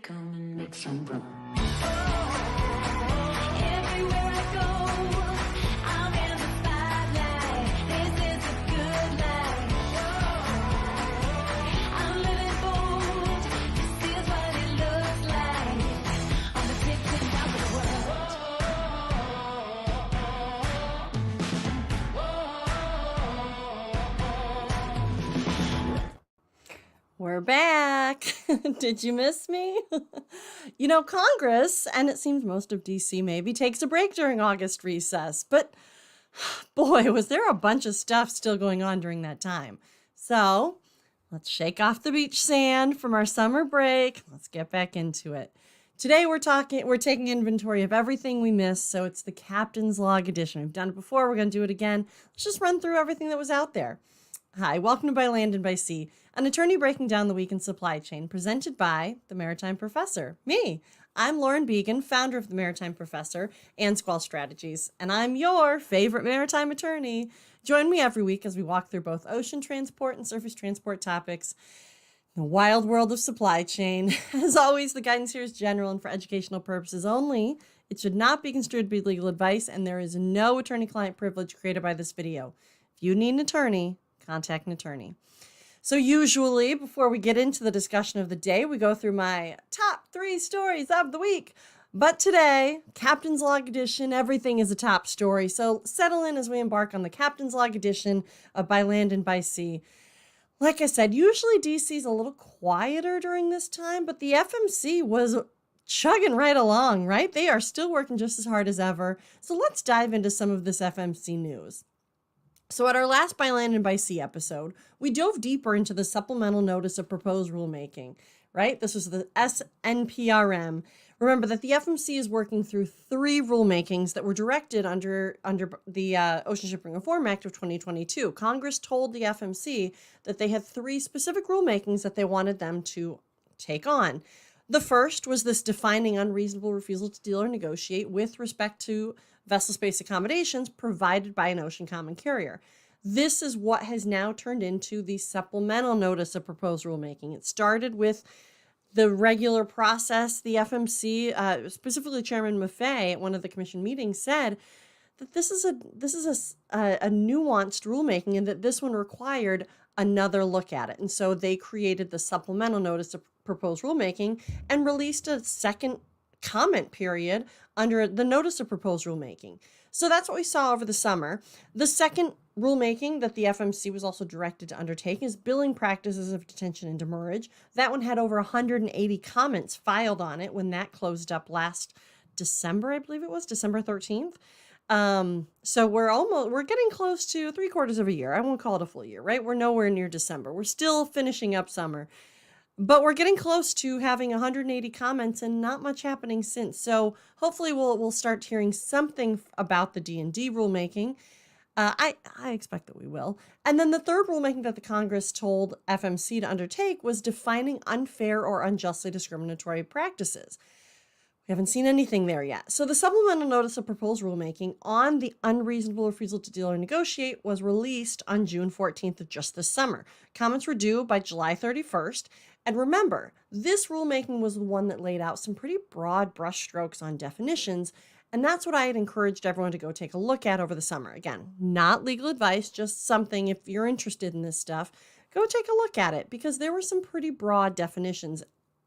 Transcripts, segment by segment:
Come and make some room. Everywhere I go, I'm in the spotlight. This is a good life. I'm living bold. This is what it looks like. On the tip top of the world. We're back. Did you miss me? You know, Congress, and it seems most of DC maybe, takes a break during August recess. But boy, was there a bunch of stuff still going on during that time. So let's shake off the beach sand from our summer break. Let's get back into it. Today we're taking inventory of everything we missed. So it's the Captain's Log edition. We've done it before. We're going to do it again. Let's just run through everything that was out there. Hi, welcome to By Land and By Sea, an attorney breaking down the week in supply chain, presented by the Maritime Professor, me. I'm Lauren Beegan, founder of the Maritime Professor and Squall Strategies, and I'm your favorite maritime attorney. Join me every week as we walk through both ocean transport and surface transport topics, the wild world of supply chain. As always, the guidance here is general and for educational purposes only. It should not be construed to be legal advice, and there is no attorney-client privilege created by this video. If you need an attorney, contact an attorney. So usually, before we get into the discussion of the day, we go through my top 3 stories of the week. But today, Captain's Log edition, everything is a top story. So settle in as we embark on the Captain's Log edition of By Land and By Sea. Like I said, usually DC's a little quieter during this time, but the FMC was chugging right along, right? They are still working just as hard as ever. So let's dive into some of this FMC news. So at our last By Land and By Sea episode, we dove deeper into the Supplemental Notice of Proposed Rulemaking, right? This was the SNPRM. Remember that the FMC is working through 3 rulemakings that were directed under the Ocean Shipping Reform Act of 2022. Congress told the FMC that they had 3 specific rulemakings that they wanted them to take on. The first was this defining unreasonable refusal to deal or negotiate with respect to vessel space accommodations provided by an ocean common carrier. This is what has now turned into the Supplemental Notice of Proposed Rulemaking. It started with the regular process. The FMC, specifically Chairman Maffei, at one of the commission meetings said that this is a nuanced rulemaking and that this one required another look at it. And so they created the Supplemental Notice of Proposed Rulemaking and released a second comment period under the Notice of Proposed Rulemaking. So that's what we saw over the summer. The second rulemaking that the FMC was also directed to undertake is billing practices of detention and demurrage. That one had over 180 comments filed on it when that closed up last December, I believe it was, December 13th. So we're getting close to 3/4 of a year. I won't call it a full year, right? We're nowhere near December. We're still finishing up summer. But we're getting close to having 180 comments and not much happening since. So hopefully we'll start hearing something about the D&D rulemaking. I expect that we will. And then the third rulemaking that the Congress told FMC to undertake was defining unfair or unjustly discriminatory practices. We haven't seen anything there yet. So the Supplemental Notice of Proposed Rulemaking on the unreasonable refusal to deal or negotiate was released on June 14th of just this summer. Comments were due by July 31st. And remember, this rulemaking was the one that laid out some pretty broad brushstrokes on definitions, and that's what I had encouraged everyone to go take a look at over the summer. Again, not legal advice, just something, if you're interested in this stuff, go take a look at it, because there were some pretty broad definitions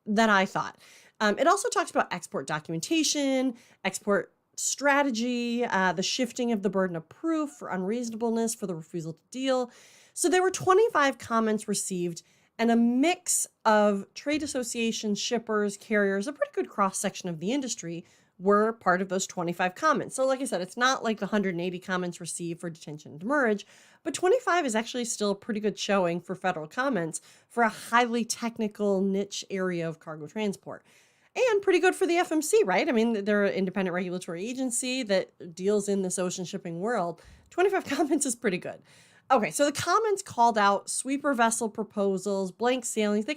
that I thought. It also talks about export documentation, export strategy, the shifting of the burden of proof for unreasonableness for the refusal to deal. So there were 25 comments received, and a mix of trade associations, shippers, carriers, a pretty good cross-section of the industry were part of those 25 comments. So like I said, it's not like the 180 comments received for detention and demurrage, but 25 is actually still a pretty good showing for federal comments for a highly technical niche area of cargo transport. And pretty good for the FMC, right? I mean, they're an independent regulatory agency that deals in this ocean shipping world. 25 comments is pretty good. Okay, so the comments called out sweeper vessel proposals, blank sailings. There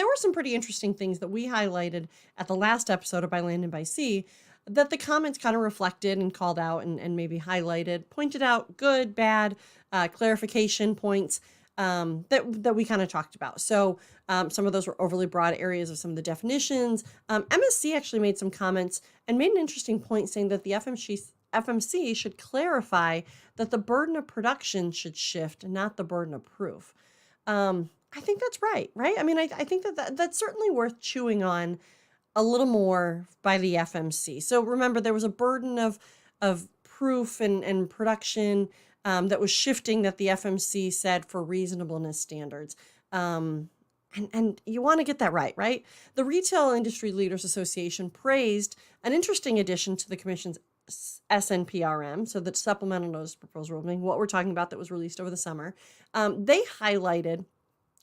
were some pretty interesting things that we highlighted at the last episode of By Land and By Sea that the comments kind of reflected and called out and maybe highlighted, pointed out good, bad, clarification points. that we kind of talked about. So some of those were overly broad areas of some of the definitions. MSC actually made some comments and made an interesting point, saying that the FMC should clarify that the burden of production should shift, not the burden of proof. I think that's right? I mean, I think that's certainly worth chewing on a little more by the FMC. So remember, there was a burden of proof and production that was shifting, that the FMC said, for reasonableness standards. And you want to get that right? The Retail Industry Leaders Association praised an interesting addition to the Commission's SNPRM, so the Supplemental Notice of Proposed Rulemaking, what we're talking about, that was released over the summer. They highlighted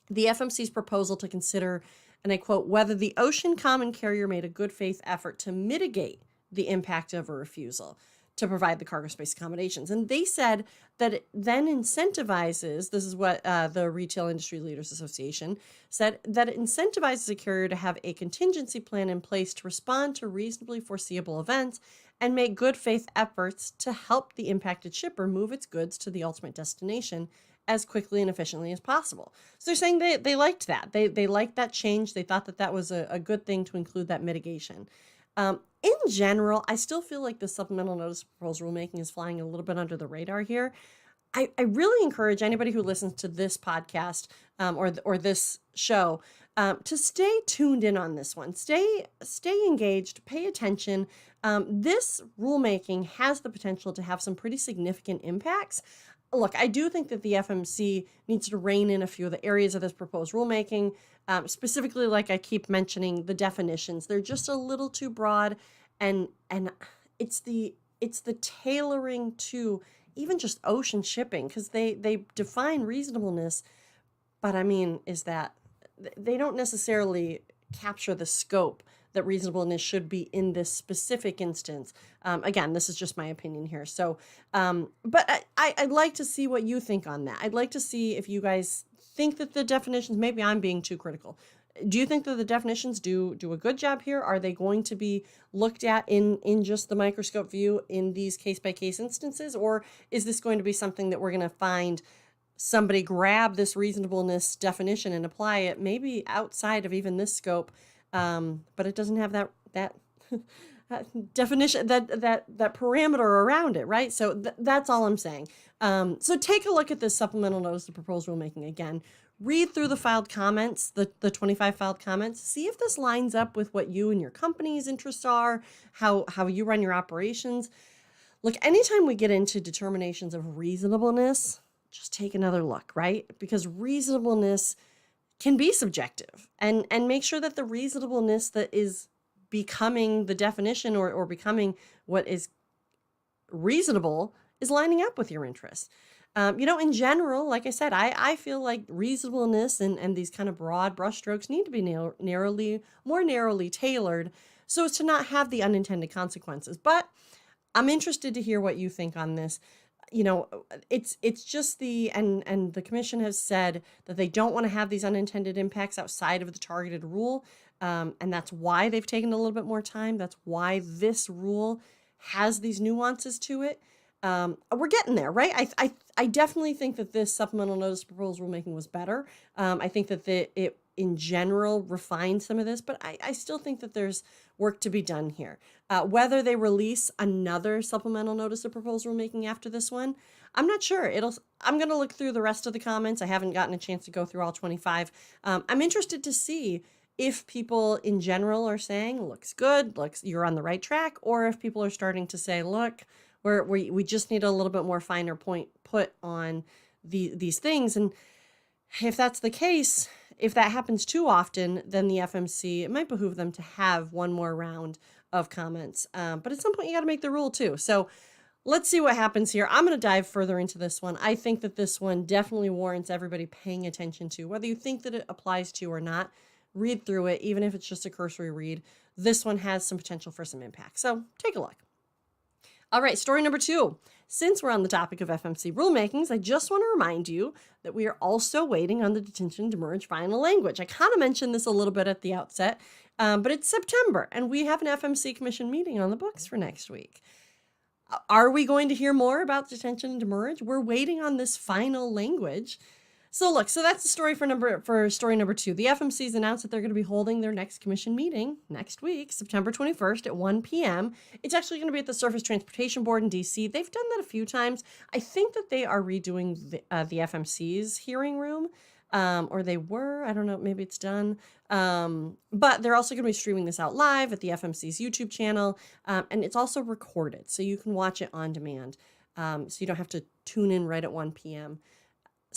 the FMC's proposal to consider, and I quote, whether the ocean common carrier made a good faith effort to mitigate the impact of a refusal to provide the cargo space accommodations. And they said that it then incentivizes, this is what the Retail Industry Leaders Association said, that it incentivizes a carrier to have a contingency plan in place to respond to reasonably foreseeable events and make good faith efforts to help the impacted shipper move its goods to the ultimate destination as quickly and efficiently as possible. So they're saying they liked that. They liked that change. They thought that was a good thing to include that mitigation. In general, I still feel like the Supplemental Notice of Proposed Rulemaking is flying a little bit under the radar here. I really encourage anybody who listens to this podcast or this show to stay tuned in on this one. Stay engaged, pay attention. This rulemaking has the potential to have some pretty significant impacts. Look, I do think that the FMC needs to rein in a few of the areas of this proposed rulemaking, specifically, like I keep mentioning, the definitions. They're just a little too broad, and it's the tailoring to even just ocean shipping, because they define reasonableness, but I mean, is that they don't necessarily capture the scope that reasonableness should be in this specific instance. Again, this is just my opinion here. So, but I'd like to see what you think on that. I'd like to see if you guys think that the definitions, maybe I'm being too critical. Do you think that the definitions do a good job here? Are they going to be looked at in just the microscope view in these case-by-case instances? Or is this going to be something that we're going to find somebody grab this reasonableness definition and apply it maybe outside of even this scope, but it doesn't have that definition, that parameter around it, right? So that's all I'm saying. So take a look at this Supplemental Notice of Proposed Rulemaking again. Read through the filed comments, the 25 filed comments. See if this lines up with what you and your company's interests are, how you run your operations. Look, anytime we get into determinations of reasonableness, just take another look, right? Because reasonableness can be subjective, and make sure that the reasonableness that is becoming the definition or becoming what is reasonable is lining up with your interests. In general, like I said, I feel like reasonableness and these kind of broad brushstrokes need to be more narrowly tailored so as to not have the unintended consequences. But I'm interested to hear what you think on this. It's just and the commission has said that they don't want to have these unintended impacts outside of the targeted rule. And that's why they've taken a little bit more time. That's why this rule has these nuances to it. We're getting there, right? I definitely think that this Supplemental Notice of Proposed Rulemaking was better. I think that it in general refined some of this, but I still think that there's work to be done here. Whether they release another Supplemental Notice of Proposed Rulemaking after this one, I'm not sure. I'm going to look through the rest of the comments. I haven't gotten a chance to go through all 25. I'm interested to see if people in general are saying, looks good, you're on the right track, or if people are starting to say, look, we just need a little bit more finer point put on these things. And if that's the case, if that happens too often, then the FMC, it might behoove them to have one more round of comments. But at some point, you got to make the rule too. So let's see what happens here. I'm going to dive further into this one. I think that this one definitely warrants everybody paying attention to, whether you think that it applies to or not. Read through it, even if it's just a cursory read. This one has some potential for some impact. So take a look. All right, story number 2. Since we're on the topic of FMC rulemakings, I just want to remind you that we are also waiting on the detention demurrage final language. I kind of mentioned this a little bit at the outset, but it's September, and we have an FMC Commission meeting on the books for next week. Are we going to hear more about detention and demurrage? We're waiting on this final language. So look, so that's the story for story number 2. The FMC's announced that they're going to be holding their next commission meeting next week, September 21st at 1 p.m. It's actually going to be at the Surface Transportation Board in DC. They've done that a few times. I think that they are redoing the FMC's hearing room, or they were. I don't know. Maybe it's done. But they're also going to be streaming this out live at the FMC's YouTube channel, and it's also recorded, so you can watch it on demand. So you don't have to tune in right at 1 p.m.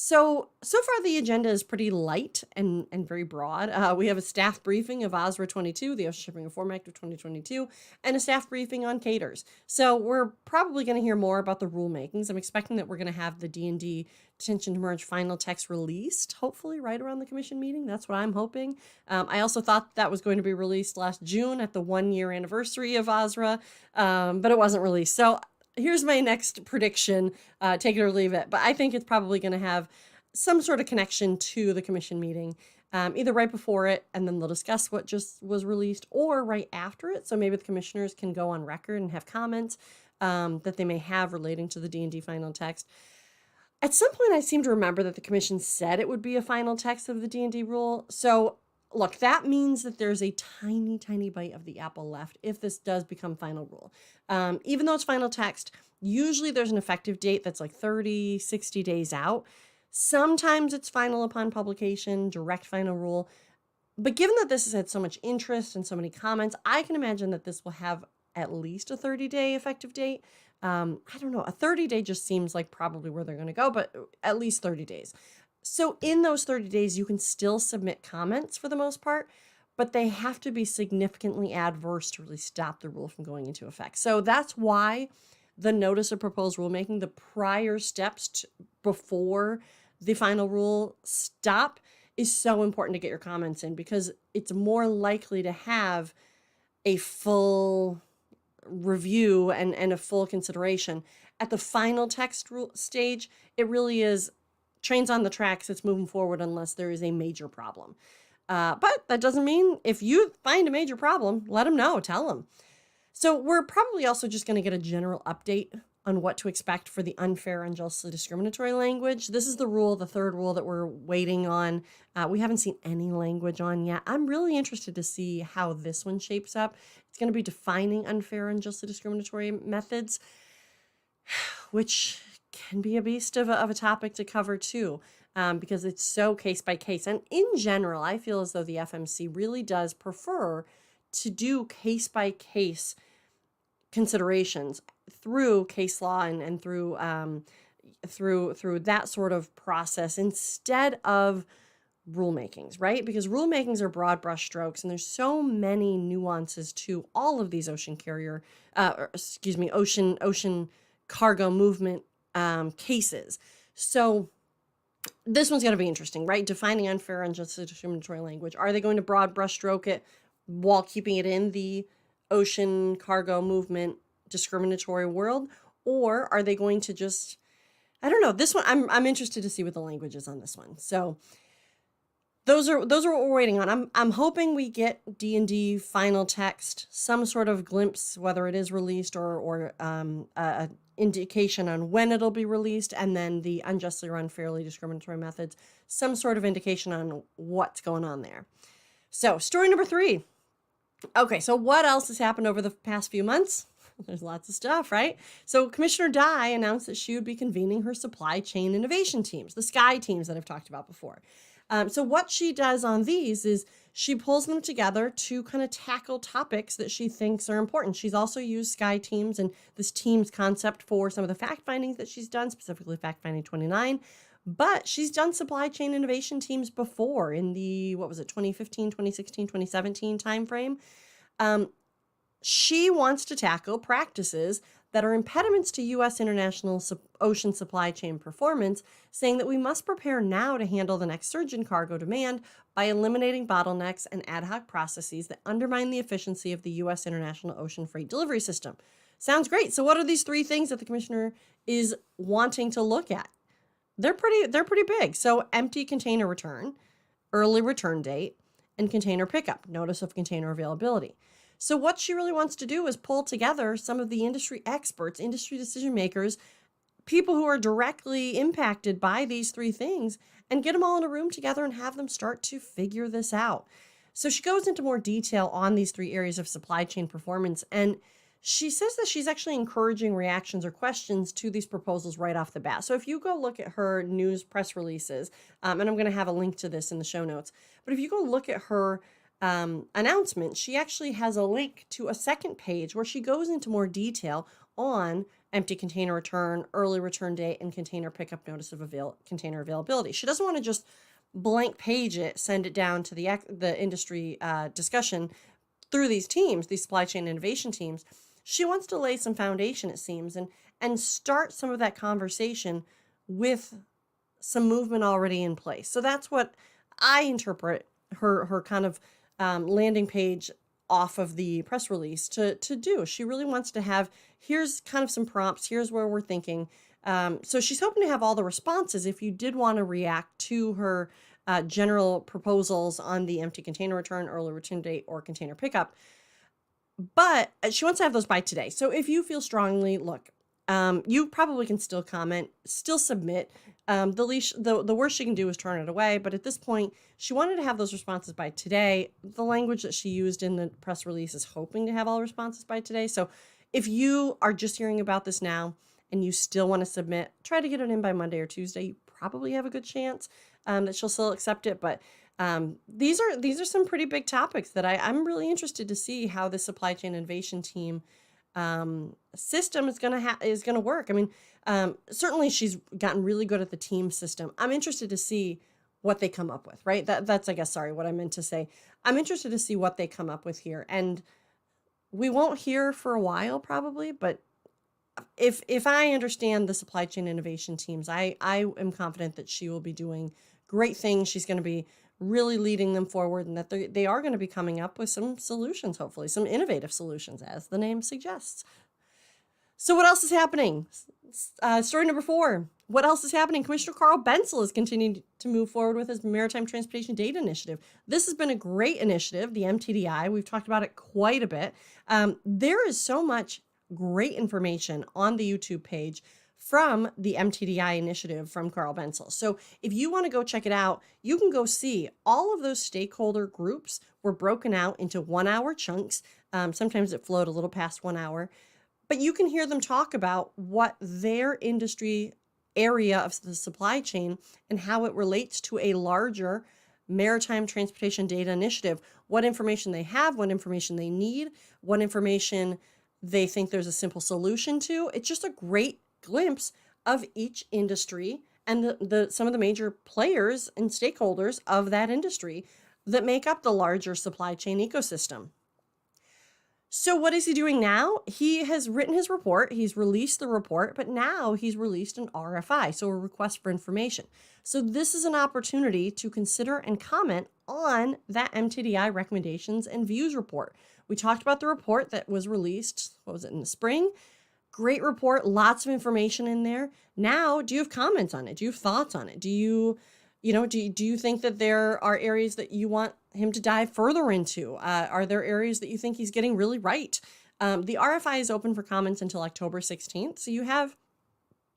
So far the agenda is pretty light and very broad. We have a staff briefing of OSRA 22, the Ocean Shipping Reform Act of 2022, and a staff briefing on CATERs. So we're probably going to hear more about the rulemakings. I'm expecting that we're going to have the D&D detention to merge final text released, hopefully right around the commission meeting. That's what I'm hoping. I also thought that was going to be released last June at the 1-year anniversary of OSRA, but it wasn't released. So here's my next prediction, take it or leave it, but I think it's probably going to have some sort of connection to the commission meeting, either right before it and then they'll discuss what just was released, or right after it. So maybe the commissioners can go on record and have comments that they may have relating to the D&D final text. At some point, I seem to remember that the commission said it would be a final text of the D&D rule. So look, that means that there's a tiny, tiny bite of the apple left if this does become final rule. Even though it's final text, usually there's an effective date that's like 30, 60 days out. Sometimes it's final upon publication, direct final rule. But given that this has had so much interest and so many comments, I can imagine that this will have at least a 30-day effective date. I don't know, a 30-day just seems like probably where they're going to go, but at least 30 days. So in those 30 days, you can still submit comments for the most part, but they have to be significantly adverse to really stop the rule from going into effect. So that's why the notice of proposed rulemaking, the prior steps before the final rule stop, is so important to get your comments in, because it's more likely to have a full review and a full consideration. At the final text stage, it really is trains on the tracks, it's moving forward unless there is a major problem. But that doesn't mean if you find a major problem, let them know, tell them. So we're probably also just going to get a general update on what to expect for the unfair, unjustly discriminatory language. This is the rule, the third rule that we're waiting on. We haven't seen any language on yet. I'm really interested to see how this one shapes up. It's going to be defining unfair, unjustly discriminatory methods, which can be a beast of a topic to cover too, because it's so case by case. And in general, I feel as though the FMC really does prefer to do case by case considerations through case law and through that sort of process instead of rulemakings, right? Because rulemakings are broad brush strokes, and there's so many nuances to all of these ocean cargo movement cases. So this one's going to be interesting, right? Defining unfair, unjustly discriminatory language. Are they going to broad brush stroke it while keeping it in the ocean cargo movement discriminatory world, or are they going to just, I don't know. This one, I'm interested to see what the language is on this one. So those are what we're waiting on. I'm hoping we get D&D final text, some sort of glimpse, whether it is released or a indication on when it'll be released, and then the unjustly or unfairly discriminatory methods, some sort of indication on what's going on there. So story number 3. Okay, so what else has happened over the past few months? There's lots of stuff, right? So Commissioner Dye announced that she would be convening her supply chain innovation teams, the SKY teams that I've talked about before. So what she does on these is she pulls them together to kind of tackle topics that she thinks are important. She's also used SKY teams and this teams concept for some of the fact findings that she's done, specifically fact finding 29. But she's done supply chain innovation teams before in the, 2015, 2016, 2017 timeframe. She wants to tackle practices that are impediments to U.S. international ocean supply chain performance, saying that we must prepare now to handle the next surge in cargo demand by eliminating bottlenecks and ad hoc processes that undermine the efficiency of the U.S. international ocean freight delivery system. Sounds great. So what are these 3 things that the commissioner is wanting to look at? They're pretty big. So empty container return, early return date, and container pickup, notice of container availability. So what she really wants to do is pull together some of the industry experts, industry decision makers, people who are directly impacted by these three things and get them all in a room together and have them start to figure this out. So she goes into more detail on these three areas of supply chain performance. And she says that she's actually encouraging reactions or questions to these proposals right off the bat. So if you go look at her news press releases, and I'm going to have a link to this in the show notes, but if you go look at her announcement, she actually has a link to a second page where she goes into more detail on empty container return, early return date, and container pickup notice of container availability. She doesn't want to just blank page it, send it down to the industry discussion through these teams, these supply chain innovation teams. She wants to lay some foundation, it seems, and start some of that conversation with some movement already in place. So that's what I interpret her kind of landing page off of the press release to do. She really wants to have, here's kind of some prompts, here's where we're thinking. So she's hoping to have all the responses if you did want to react to her general proposals on the empty container return, early return date, or container pickup. But she wants to have those by today. So if you feel strongly, look, you probably can still comment, still submit. The worst she can do is turn it away. But at this point, she wanted to have those responses by today. The language that she used in the press release is hoping to have all responses by today. So if you are just hearing about this now and you still want to submit, try to get it in by Monday or Tuesday. You probably have a good chance that she'll still accept it. But these are some pretty big topics that I'm really interested to see how the supply chain innovation team system is gonna work. I mean, certainly she's gotten really good at the team system. I'm interested to see what they come up with, right? That's I guess, sorry, what I meant to say. I'm interested to see what they come up with here. And we won't hear for a while probably, but if I understand the supply chain innovation teams, I am confident that she will be doing great things. She's going to be really leading them forward, and that they are going to be coming up with some solutions, hopefully, some innovative solutions, as the name suggests. So what else is happening? Story number 4. What else is happening? Commissioner Carl Bentzel is continuing to move forward with his Maritime Transportation Data Initiative. This has been a great initiative, the MTDI. We've talked about it quite a bit. There is so much great information on the YouTube page from the MTDI initiative from Carl Bentzel. So if you want to go check it out, you can go see all of those stakeholder groups were broken out into 1-hour chunks. Sometimes it flowed a little past 1 hour, but you can hear them talk about what their industry area of the supply chain and how it relates to a larger maritime transportation data initiative, what information they have, what information they need, what information they think there's a simple solution to. It's just a great glimpse of each industry and some of the major players and stakeholders of that industry that make up the larger supply chain ecosystem. So what is he doing now? He has written his report, he's released the report, but now he's released an RFI, so a request for information. So this is an opportunity to consider and comment on that MTDI recommendations and views report. We talked about the report that was released, what was it, in the spring? Great report, lots of information in there. Now, do you have comments on it? Do you have thoughts on it? Do you think that there are areas that you want him to dive further into? Are there areas that you think he's getting really right? The RFI is open for comments until October 16th, so you have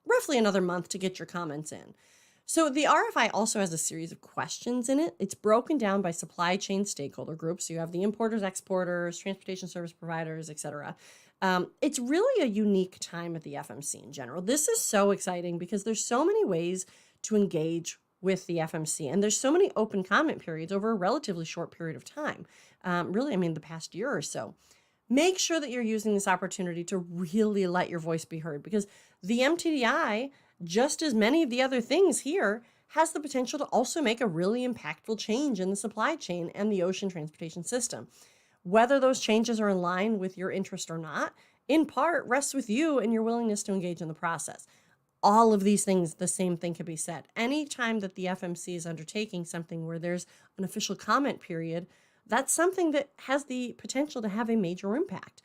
roughly another month to get your comments in. So the RFI also has a series of questions in it. It's broken down by supply chain stakeholder groups. So you have the importers, exporters, transportation service providers, etc. It's really a unique time at the FMC in general. This is so exciting because there's so many ways to engage with the FMC, and there's so many open comment periods over a relatively short period of time. Really, I mean, the past year or so. Make sure that you're using this opportunity to really let your voice be heard, because the MTDI, just as many of the other things here, has the potential to also make a really impactful change in the supply chain and the ocean transportation system. Whether those changes are in line with your interest or not, in part, rests with you and your willingness to engage in the process. All of these things, the same thing could be said. Anytime that the FMC is undertaking something where there's an official comment period, that's something that has the potential to have a major impact.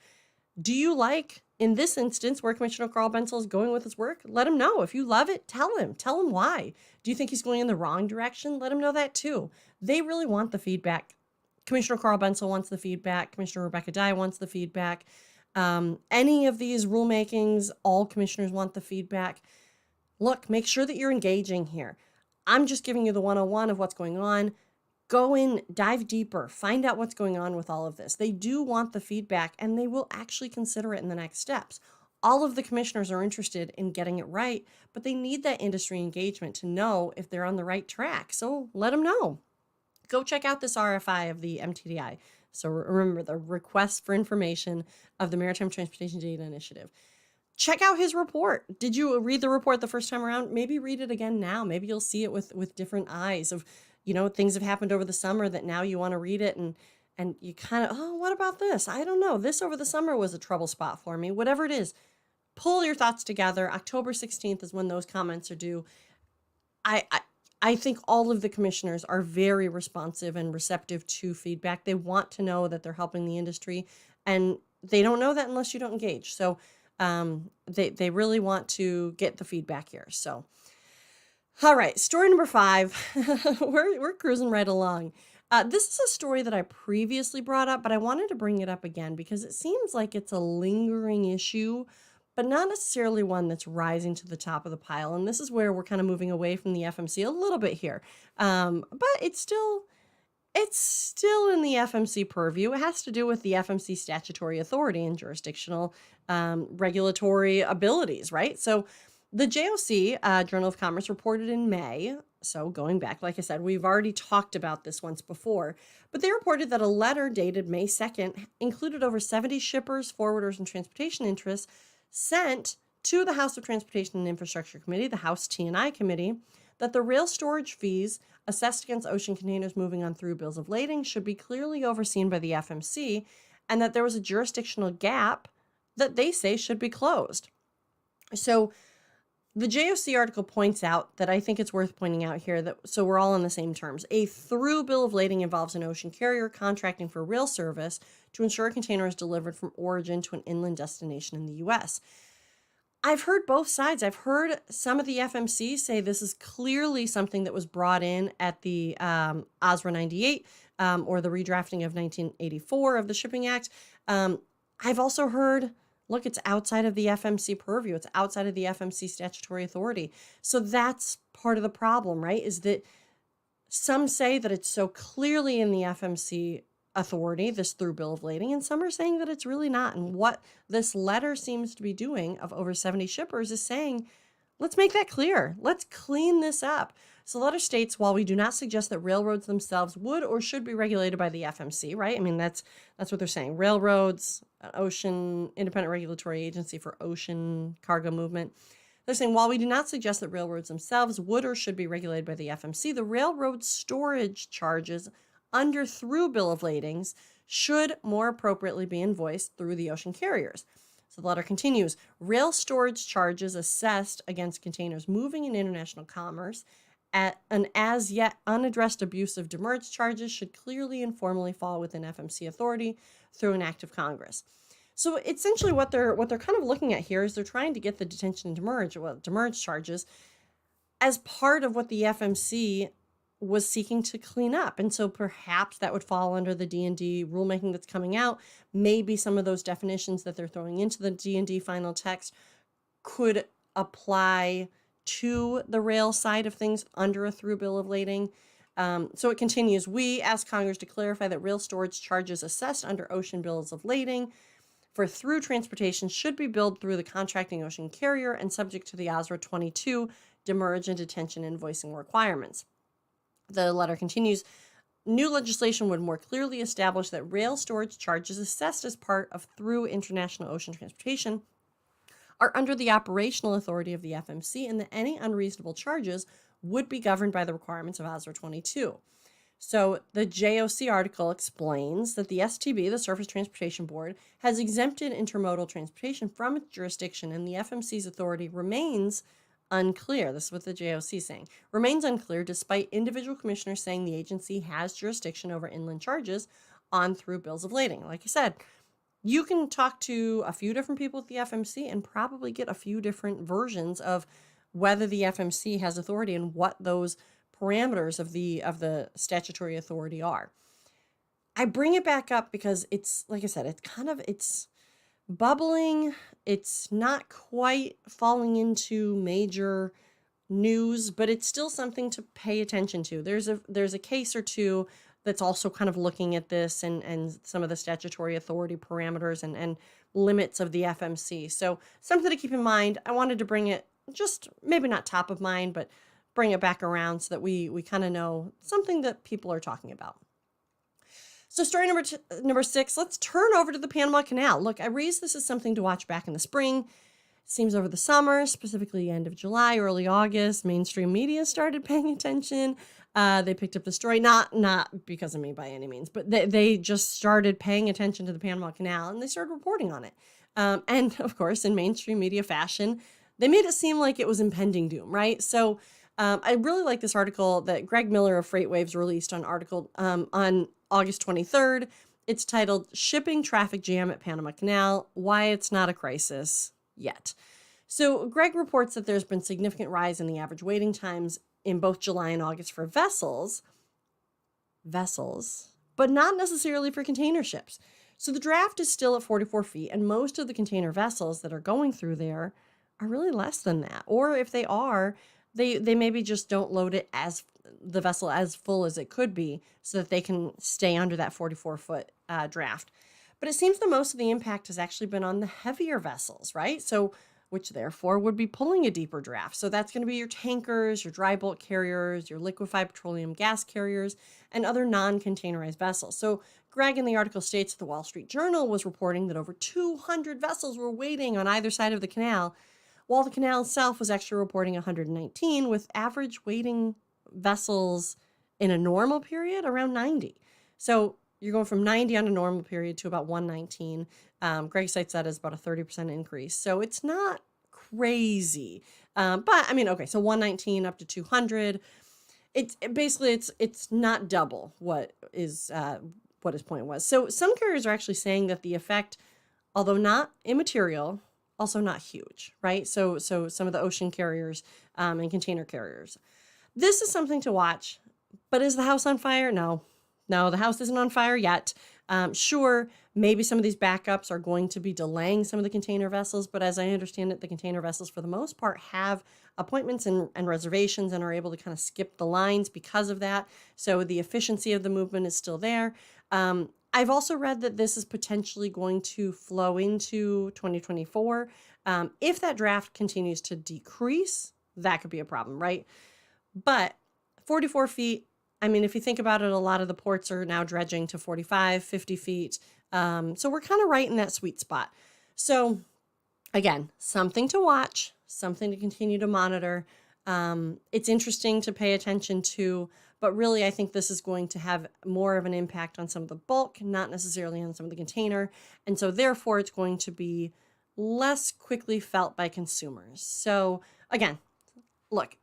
Do you like, in this instance, where Commissioner Carl Bentzel is going with his work? Let him know. If you love it, tell him. Tell him why. Do you think he's going in the wrong direction? Let him know that too. They really want the feedback. Commissioner Carl Bentzel wants the feedback. Commissioner Rebecca Dye wants the feedback. Any of these rulemakings, all commissioners want the feedback. look, make sure that you're engaging here. I'm just giving you the 101 of what's going on. Go in, dive deeper, find out what's going on with all of this. They do want the feedback and they will actually consider it in the next steps. All of the commissioners are interested in getting it right, but they need that industry engagement to know if they're on the right track. So let them know. Go check out this RFI of the MTDI. So remember, the Request for Information of the Maritime Transportation Data Initiative. Check out his report. Did you read the report the first time around? Maybe read it again now. Maybe you'll see it with different eyes of, things have happened over the summer that now you want to read it and you kind of, oh, what about this? I don't know. This over the summer was a trouble spot for me. Whatever it is, pull your thoughts together. October 16th is when those comments are due. I think all of the commissioners are very responsive and receptive to feedback. They want to know that they're helping the industry, and they don't know that unless you don't engage. So they really want to get the feedback here. So, all right, story number 5. we're cruising right along. This is a story that I previously brought up, but I wanted to bring it up again because it seems like it's a lingering issue, but not necessarily one that's rising to the top of the pile. And this is where we're kind of moving away from the FMC a little bit here. But it's still in the FMC purview. It has to do with the FMC statutory authority and jurisdictional regulatory abilities, right? So the JOC, Journal of Commerce, reported in May. So going back, like I said, we've already talked about this once before, but they reported that a letter dated May 2nd included over 70 shippers, forwarders, and transportation interests sent to the House of Transportation and Infrastructure Committee, the House T&I Committee, that the rail storage fees assessed against ocean containers moving on through bills of lading should be clearly overseen by the FMC, and that there was a jurisdictional gap that they say should be closed. So the JOC article points out that I think it's worth pointing out here that, so we're all on the same terms. A through bill of lading involves an ocean carrier contracting for rail service to ensure a container is delivered from origin to an inland destination in the U.S. I've heard both sides. I've heard some of the FMC say this is clearly something that was brought in at the OSRA 98 or the redrafting of 1984 of the Shipping Act. I've also heard, look, it's outside of the FMC purview. It's outside of the FMC statutory authority. So that's part of the problem, right? Is that some say that it's so clearly in the FMC authority, this through bill of lading, and some are saying that it's really not. And what this letter seems to be doing of over 70 shippers is saying, let's make that clear. Let's clean this up. So the letter states, while we do not suggest that railroads themselves would or should be regulated by the FMC, right? I mean, that's what they're saying. Railroads, Ocean Independent Regulatory Agency for Ocean Cargo Movement. They're saying, while we do not suggest that railroads themselves would or should be regulated by the FMC, the railroad storage charges under through bill of ladings should more appropriately be invoiced through the ocean carriers. So the letter continues, rail storage charges assessed against containers moving in international commerce at an as yet unaddressed abuse of demurrage charges should clearly and formally fall within FMC authority through an act of Congress. So essentially what they're kind of looking at here is they're trying to get the detention and demurrage charges as part of what the FMC was seeking to clean up. And so perhaps that would fall under the D&D rulemaking that's coming out. Maybe some of those definitions that they're throwing into the D&D final text could apply to the rail side of things under a through bill of lading. So it continues, we ask Congress to clarify that rail storage charges assessed under ocean bills of lading for through transportation should be billed through the contracting ocean carrier and subject to the OSRA 22 demurrage and detention invoicing requirements. The letter continues, new legislation would more clearly establish that rail storage charges assessed as part of through international ocean transportation are under the operational authority of the FMC and that any unreasonable charges would be governed by the requirements of OSRA 22. So the JOC article explains that the STB, the Surface Transportation Board, has exempted intermodal transportation from its jurisdiction and the FMC's authority remains unclear. This is what the JOC is saying. Remains unclear despite individual commissioners saying the agency has jurisdiction over inland charges on through bills of lading. Like I said, you can talk to a few different people at the FMC and probably get a few different versions of whether the FMC has authority and what those parameters of the statutory authority are. I bring it back up because it's, like I said, it's bubbling. It's not quite falling into major news, but it's still something to pay attention to. There's a case or two that's also kind of looking at this and some of the statutory authority parameters and limits of the FMC. So something to keep in mind. I wanted to bring it just maybe not top of mind, but bring it back around so that we kind of know something that people are talking about. So story number 6, let's turn over to the Panama Canal. Look, I raised this as something to watch back in the spring. It seems over the summer, specifically end of July, early August, mainstream media started paying attention. They picked up the story, not because of me by any means, but they just started paying attention to the Panama Canal and they started reporting on it. And of course, in mainstream media fashion, they made it seem like it was impending doom, right? So I really like this article that Greg Miller of FreightWaves released on August 23rd. It's titled Shipping Traffic Jam at Panama Canal, Why It's Not a Crisis Yet. So Greg reports that there's been significant rise in the average waiting times in both July and August for vessels, but not necessarily for container ships. So the draft is still at 44 feet, and most of the container vessels that are going through there are really less than that. Or if they are, they maybe just don't load it as the vessel as full as it could be so that they can stay under that 44-foot draft. But it seems that most of the impact has actually been on the heavier vessels, right? So, which therefore would be pulling a deeper draft. So that's going to be your tankers, your dry bulk carriers, your liquefied petroleum gas carriers, and other non-containerized vessels. So Greg in the article states that the Wall Street Journal was reporting that over 200 vessels were waiting on either side of the canal, while the canal itself was actually reporting 119, with average waiting vessels in a normal period around 90. So you're going from 90 on a normal period to about 119. Greg cites that as about a 30% increase. So it's not crazy. But I mean, okay, so 119 up to 200. It's basically it's not double what his point was. So some carriers are actually saying that the effect, although not immaterial, also not huge, right? So some of the ocean carriers and container carriers. This is something to watch. But is the house on fire? No, the house isn't on fire yet. Sure, maybe some of these backups are going to be delaying some of the container vessels, but as I understand it, the container vessels for the most part have appointments and reservations and are able to kind of skip the lines because of that. So the efficiency of the movement is still there. I've also read that this is potentially going to flow into 2024. If that draft continues to decrease, that could be a problem, right? But 44 feet, I mean, if you think about it, a lot of the ports are now dredging to 45, 50 feet. So we're kind of right in that sweet spot. So again, something to watch, something to continue to monitor. It's interesting to pay attention to, but really I think this is going to have more of an impact on some of the bulk, not necessarily on some of the container. And so therefore it's going to be less quickly felt by consumers. So again, look,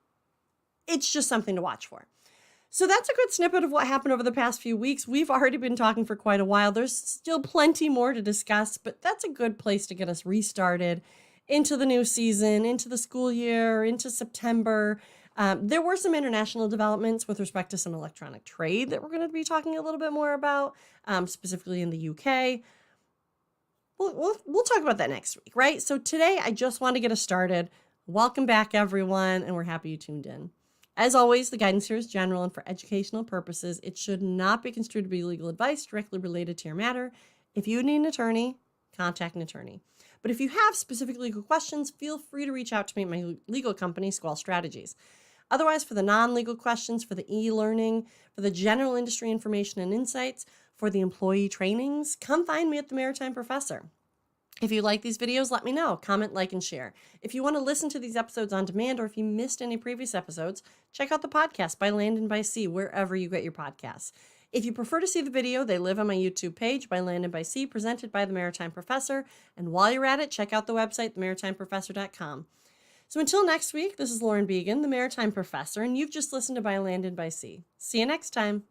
it's just something to watch for. So that's a good snippet of what happened over the past few weeks. We've already been talking for quite a while. There's still plenty more to discuss, but that's a good place to get us restarted into the new season, into the school year, into September. There were some international developments with respect to some electronic trade that we're going to be talking a little bit more about, specifically in the UK. We'll talk about that next week, right? So today, I just want to get us started. Welcome back, everyone, and we're happy you tuned in. As always, the guidance here is general and for educational purposes. It should not be construed to be legal advice directly related to your matter. If you need an attorney, contact an attorney. But if you have specific legal questions, feel free to reach out to me at my legal company, Squall Strategies. Otherwise, for the non-legal questions, for the e-learning, for the general industry information and insights, for the employee trainings, come find me at the Maritime Professor. If you like these videos, let me know. Comment, like, and share. If you want to listen to these episodes on demand, or if you missed any previous episodes, check out the podcast by Land and by Sea, wherever you get your podcasts. If you prefer to see the video, they live on my YouTube page by Land and by Sea, presented by the Maritime Professor. And while you're at it, check out the website, themaritimeprofessor.com. So until next week, this is Lauren Began, the Maritime Professor, and you've just listened to By Land and by Sea. See you next time.